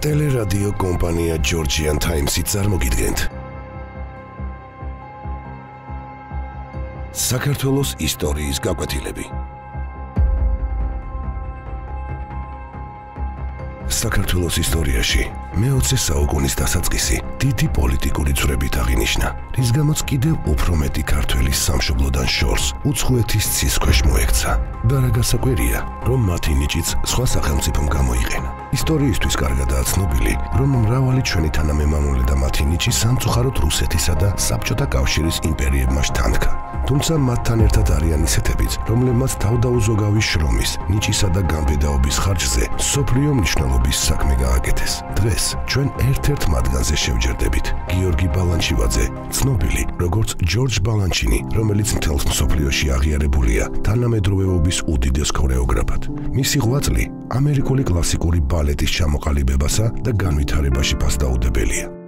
Teleradio კომპანია Georgian Times-ი წარმოგიდგენთ. საქართველოს ისტორიის გაკვეთილები. საქართველოს ისტორიაში მე-20 საუკუნის დასაწყისი დიდი პოლიტიკური ძვრებით აღინიშნა, რის გამოც კიდევ უფრო მეტი ქართველის სამშობლოდან შორს უცხოეთის ცის ქვეშ მოექცა. და რა გასაკვირია, რომ მათი ნიჭიც სხვა სახელმწიფომ გამოიყენა. ისტორიისთვის კარგადაა ცნობილი, რომ მრავალი ჩვენი თანამემამულე და მათი ნიჭი სამწუხაროდ რუსეთისა და საბჭოთა კავშირის იმპერიებმა შთანთქა. თუმცა მათთან ერთად არიან ისეთებიც, რომლებმაც თავდაუზოგავი შრომის, ნიჭისა და გამბედაობის ხარჯზე მსოფლიო მნიშვნელობის საქმე გააკეთეს. დღეს ჩვენ ერთ-ერთ მათგანზე შევჯერდებით. გიორგი ბალანჩივაძე, ცნობილი როგორც ჯორჯ ბალანჩინი, რომელიც მთელს მსოფლიოში აღიარებულია თანამედროვეობის უდიდეს ქორეოგრაფად. მისი ღვაწლი ამერიკული კლასიკური ბალეტის ჩამოყალიბებასა და განვითარებაში ფასდაუდებელია.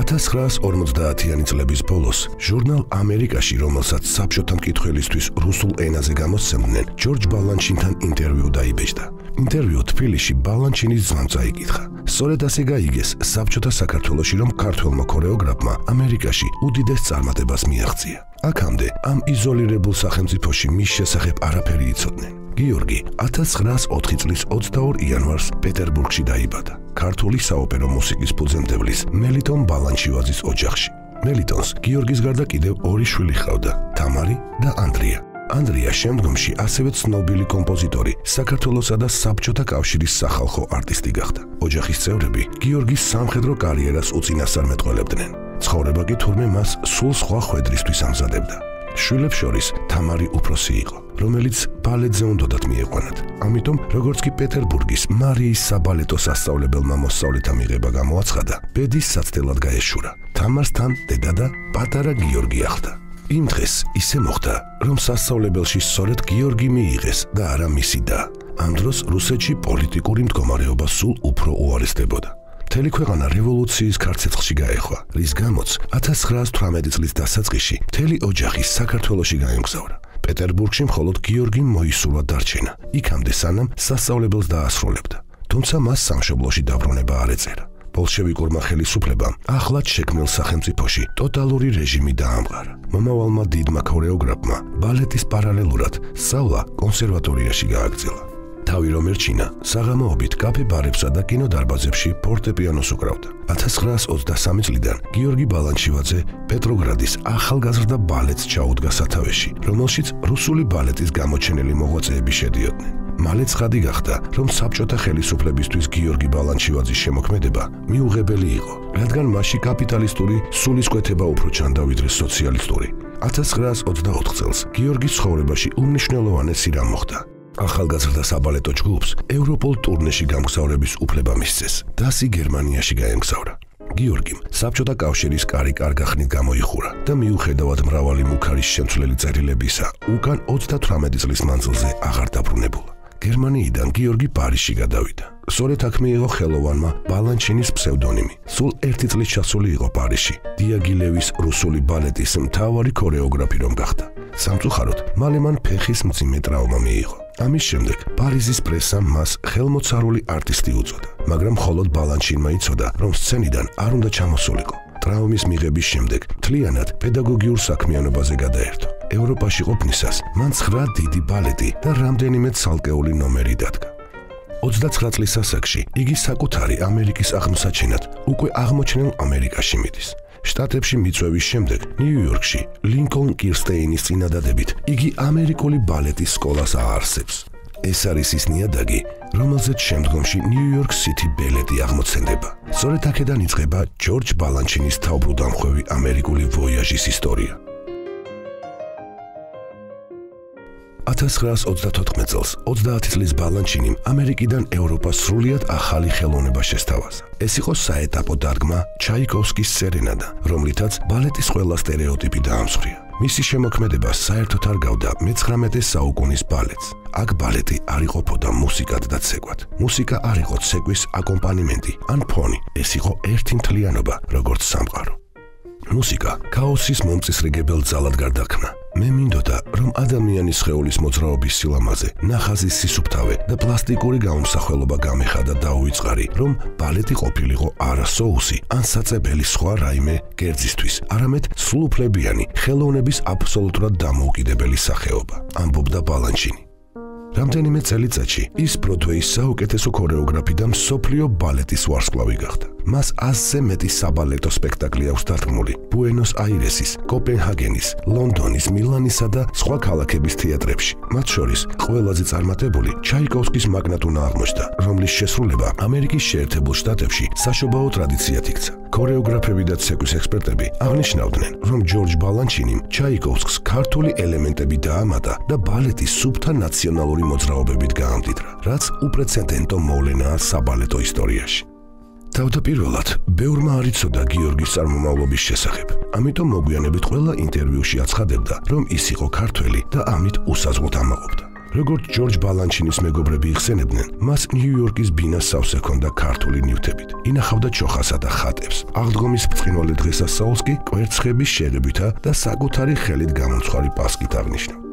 1950-იანი წლების ბოლოს ჟურნალ ამერიკაში, რომელსაც საბჭოთა მკითხველისთვის რუსულ ენაზე გამოსცემდნენ, ჯორჯ ბალანჩინთან ინტერვიუ დაიბეჭდა. ინტერვიუ თბილისში ბალანჩინის ძმამ წაიკითხა. სწორედ ასე გაიგეს საბჭოთა საქართველოში, რომ ქართველმა ქორეოგრაფმა ამერიკაში უდიდეს წარმატებას მიაღწია. აქამდე ამ იზოლირებულ სახელმწიფოში მის შესახებ არაფერი იცოდნენ. გიორგი 1904 წლის 22 იანვარს პეტერბურგში დაიბადა. ქართული საოპერო მუსიკის ფუძემდებლის მელიტონ ბალანჩივაძის ოჯახში. მელიტონს გიორგის გარდა კიდევ ორი შვილი ჰყავდა, თამარი და ანდრია. ანდრია შემდგომში ასევე ცნობილი კომპოზიტორი, საქართველოსა და საბჭოთა კავშირის სახალხო არტისტი გახდა. ოჯახის წევრები გიორგის სამხედრო კარიერას უწინასწარმეტყველებდნენ. ცხოვრება კი თურმე მას სულ სხვა ხვედრისთვის ამზადებდა. შვილებს შორის თამარი უფროსი იყო, რომელიც ბალეტზე უნდათ მieყვანათ. ამიტომ, როგორც კი პეტერბურგის მარიის საბალეტო სასწავლებელმა მოსწავლეთა მიღება გამოაცხადა, ბედის საცდელად გაეშურა. თამარსთან დედა და პატარა გიორგი ახლდა. იმ დღეს ისე მოხდა, რომ სასწავლებელში სწორედ გიორგი მიიღეს და არა მისი და. ამ დროს რუსეთში პოლიტიკური მდგომარეობა სულ უფრო უარესდებოდა. მთელი ქვეყანა რევოლუციის ქარცეცხლში გაეხვა, რის გამოც 1918 წლის დასაწყისში მთელი ოჯახი საქართველოში გაემგზავრა. პეტერბურგში მხოლოდ გიორგიმ მოისურვა დარჩენა, იქამდე სანამ სასწავლებელს დაასრულებდა. თუმცა მას სამშობლოში დაბრუნება არ ეწერა. ბოლშევიკურმა ხელისუფლებამ ახლად შექმნილ სახელმწიფოში ტოტალური რეჟიმი დაამყარა. მომავალმა დიდმა ქორეოგრაფმა ბალეტის პარალელურად სწავლა კონსერვატორიაში გააგრძელა. თავი რომ ერჩინა, საღამოობით კაფე ბარებსა და კინოდარბაზებში ფორტეპიანოს უკრავდა. 1923 წლიდან გიორგი ბალანჩივაძე პეტროგრადის ახალგაზრდა ბალეტს ჩაუდგა სათავეში, რომელშიც რუსული ბალეტის გამოჩენილი მოღვაწეები შედიოდნენ. მალე ცხადი გახდა, რომ საბჭოთა ხელისუფლებისთვის გიორგი ბალანჩივაძის შემოქმედება მიუღებელი იყო, რადგან მასში კაპიტალისტური სულისკვეთება უფრო ჩანდა ვიდრე სოციალისტური. 1924 წელს გიორგის ცხოვრებაში უმნიშვნელოვანესი რამ მოხდა. ახალგაზრდა საბალეტო ჯგუფს ევროპულ ტურნეში გამგზავრების უფლება მისცეს. დასი გერმანიაში გაემგზავრა. გიორგიმ საბჭოთა კავშირის კარი კარგახნით გამოიხურა და მიუხედავად მრავალი მუქარის შემცვლელი წერილებისა, უკან 38 წლის მანძილზე აღარ დაბრუნებულა. გერმანიიდან გიორგი პარიზში გადავიდა. სწორედ აქ მიიღო ხელოვანმა ბალანჩინის ფსევდონიმი. სულ 1 წლის ჩასული იყო პარიზში. დიაგილევის რუსული ბალეტის მთავარი ქორეოგრაფი რომ გახდა. სამწუხაროდ, მალე მან ფეხის მძიმე ტრავმა მიიღო. ამის შემდეგ პარიზის პრესამ მას ხელმოცარული არტისტი უწოდა, მაგრამ მხოლოდ ბალანჩინმა იცოდა, რომ სცენიდან არ უნდა ჩამოსულიყო. ტრავმის მიღების შემდეგ მთლიანად პედაგოგიურ საქმიანობაზე გადაერთო. ევროპაში ყოფნისას მან 9 დიდი ბალეტი და რამდენიმე ცალკეული ნომერი დადგა. 29 წლის ასაკში იგი საკუთარი ამერიკის აღმსაჩენად უკვე აღმოჩენილ ამერიკაში მიდის. შტატებში მიწვევის შემდეგ ნიუ-იორკში ლინკოლნ კირსტეინის წინადადებით იგი ამერიკული ბალეტის სკოლას აარსებს. ეს არის ის ნიადაგი, რომელზეც შემდგომში ნიუ-იორკ სიტი ბელეტი აღმოცენდება. სწორედ აქედან იწყება ჯორჯ ბალანჩინის თავბრუდამხვევი ამერიკული ვოიაჟის ისტორია. 1924 წელს 30 წლის ბალანჩინიმ ამერიკიდან ევროპას სრულიად ახალი ხელოვნება შესთავაზა. ეს იყო საეტაპო დადგმა ჩაიკოვსკის სერენადა, რომლითაც ბალეტის ყველა სტერეოტიპი დაამსხვრია. მისი შემოქმედება საერთოდ არ გავდა მე-19 საუკუნის ბალეტს. აქ ბალეტი არ იყოფოდა მუსიკად და ცეკვად. მუსიკა არ იყო ცეკვის აკომპანიმენტი ან ფონი, ეს იყო ერთი მთლიანობა, როგორც სამყარო. მუსიკა ქაოსის მომწისრიგებელ ძალად გარდაქმნა. მე მინდოდა, რომ ადამიანის სხეულის მოძრაობის სილამაზე, ნახაზის სისუფთავე და პლასტიკური გამომსახველობა გამეხადა დაუვიწყარი, რომ ბალეტი ყოფილიყო არა соуსი, ან საწებელი სხვა რაიმე კერძისთვის, არამედ სრულუფლებიანი ხელოვნების აბსოლუტურად დამოუკიდებელი სახეობა, ამბობდა ბალანჩინი. რამდენიმე წელიწადში ის ბროდვეის საუკეთესო ქორეოგრაფი და მსოფლიო ბალეტის ვარსკვლავი გახდა. მას 100-ზე მეტი საბალეტო სპექტაკლი აქვს დადგმული ბუენოს-აირესის, კოპენჰაგენის, ლონდონის, მილანისა და სხვა ქალაქების თეატრებში. მათ შორის ყველაზე წარმატებული ჩაიკოვსკის მაგნატუნა აღმოჩნდა, რომლის შესრულება ამერიკის შეერთებულ შტატებში საშობაო ტრადიციად იქცა. ქორეოგრაფები და ცეკვის ექსპერტები აღნიშნავდნენ, რომ ჯორჯ ბალანჩინიმ ჩაიკოვსკს ქართული ელემენტები დაამატა და ბალეტის სუფთა ნაციონალური მოძრაობებით გაამდიდრა, რაც უპრეცედენტო მოვლენაა საბალეტო ისტორიაში. თავდაპირველად, ბევრმა არ იცოდა გიორგის წარმომავლობის შესახებ. ამიტომ მოგვიანებით ყველა ინტერვიუში აცხადებდა, რომ ის იყო ქართველი და ამით უსაზღვროდ ამაყობდა. როგორც ჯორჯ ბალანჩინის მეგობრები იხსენებდნენ, მას ნიუ-იორკის ბინა სავსე ჰქონდა ქართული ნივთებით. ინახავდა ჩოხასა და ხატებს. აღდგომის ბრწყინვალე დღესასწაულს კი კვერცხების შეღებითა და საკუთარი ხელით გამომცხვარი პასკით აღნიშნავ.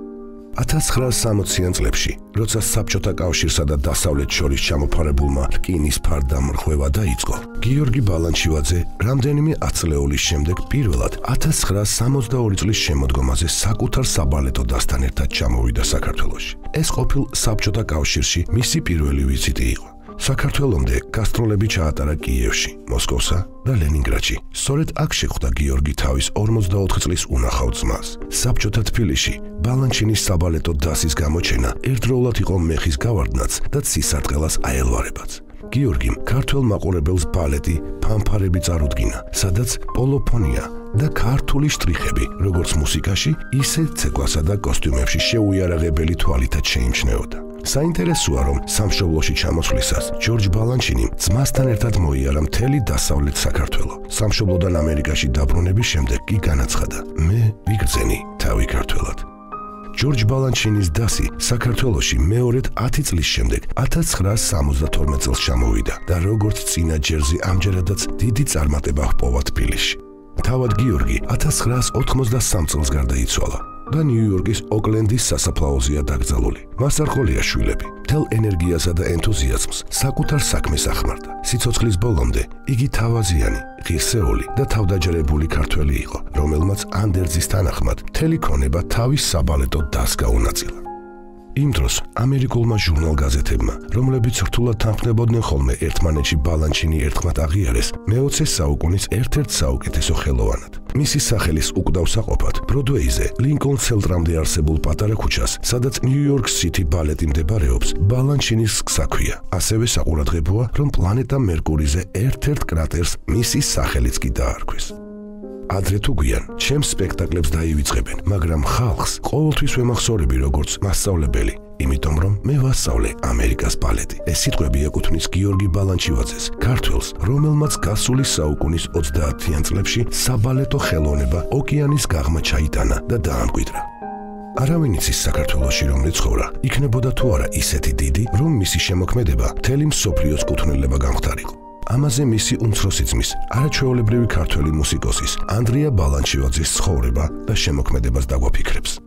1960-იან წლებში, როცა საბჭოთა კავშირსა და დასავლეთს შორის ჩამოფარებულმა რკინის ფარდამრღვევა დაიწყო, გიორგი ბალანჩივაძე რამდენიმე ათწლეულის შემდეგ პირველად 1962 წლის შემოდგომაზე საკუთარ საბალეტო დასთან ერთად ჩამოვიდა საქართველოში. ეს ყოფილ საბჭოთა კავშირში მისი პირველი ვიზიტი იყო. საქართველომდე გასტროლები ჩაატარა კიევში, მოსკოვსა და ლენინგრადში. სწორედ აქ შეხვდა გიორგი თავის 44 წლის უნახავ ძმას. საბჭოთა თბილისში ბალანჩინის საბალეტო დასის გამოჩენა ერთდროულად იყო მეხის გავარდნაც და ცისარტყელას აელვარებაც. გიორგიმ ქართველ მაყურებელს ბალეტი ფანფარები წარუდგინა, სადაც პოლოფონია და ქართული შტრიხები, როგორც მუსიკაში, ისე ცეკვასა და კოსტიუმებში შეუიარაღებელი თვალითაც შეიმჩნეოდა. საინტერესოა, რომ სამშობლოში ჩამოსვლისას ჯორჯ ბალანჩინიმ ძმასთან ერთად მოიარა მთელი დასავლეთ საქართველო. სამშობლოდან ამერიკაში დაბრუნების შემდეგ კი განაცხადა: მე ვიგრძენი თავი ქართველად. ჯორჯ ბალანჩინის დასი საქართველოში მეორედ 10 წლის შემდეგ 1972 წელს ჩამოვიდა და როგორც წინა ჯერზე ამჯერადაც დიდი წარმატება ჰპოვა თბილისში. თავად გიორგი 1983 წელს გარდაიცვალა და ნიუ-იორკის ოკლენდის სასაფლაოზეა დაკრძალული. მას არ ჰყოლია შვილები. მთელ ენერგიასა და ენთუზიაზმს საკუთარ საქმეს ახმარდა. სიცოცხლის ბოლომდე იგი თავაზიანი, ღირსეული და თავდაჯერებული ქართველი იყო, რომელმაც ანდერძის თანახმად მთელი ქონება თავის საბალეტო დასს გაუნაწილა. იმ დროს ამერიკულმა ჟურნალ-გაზეთებმა, რომლებიც რთულად თანხმდებოდნენ ხოლმე ერთმანეთში ბალანჩინი ერთხმად აღიარეს მე-20 საუკუნის ერთ-ერთ საუკეთესო ხელოვანად. მისი სახელის უკვდავსაყოფად ბროდვეიზე ლინკოლნ ცენტრამდე არსებულ პატარა ქუჩას, სადაც ნიუ-იორკ სითი ბალეტი მდებარეობს, ბალანჩინის გზაქვია. ასევე საყურადღებოა, რომ პლანეტა მერკურიზე ერთ-ერთ კრატერს მისი სახელიც კი დაარქვეს. ადრე თუ გვიან, ჩემს სპექტაკლებს დაივიწყებენ, მაგრამ ხალხს ყოველთვის ვემახსოვრები როგორც მასწავლებელი, იმიტომ რომ მე ვასწავლე ამერიკას ბალეტი. ეს სიტყვები ეკუთვნის გიორგი ბალანჩივაძეს, ქართველს, რომელმაც გასული საუკუნის 30-იან წლებში საბალეტო ხელოვნება ოკეანის გაღმა ჩაიტანა და დაამკვიდრა. არავინ იცის საქართველოში რომ ეცხოვრა, იქნებოდა თუ არა ისეთი დიდი, რომ მისი შემოქმედება მთელი მსოფლიოს კუთვნილება გამხდარიყო. ამაზე მისი უმცროსი ძმის, არაჩვეულებრივი ქართველი მუსიკოსის, ანდრია ბალანჩივაძის ცხოვრება და შემოქმედებას დაგვაფიქრებს.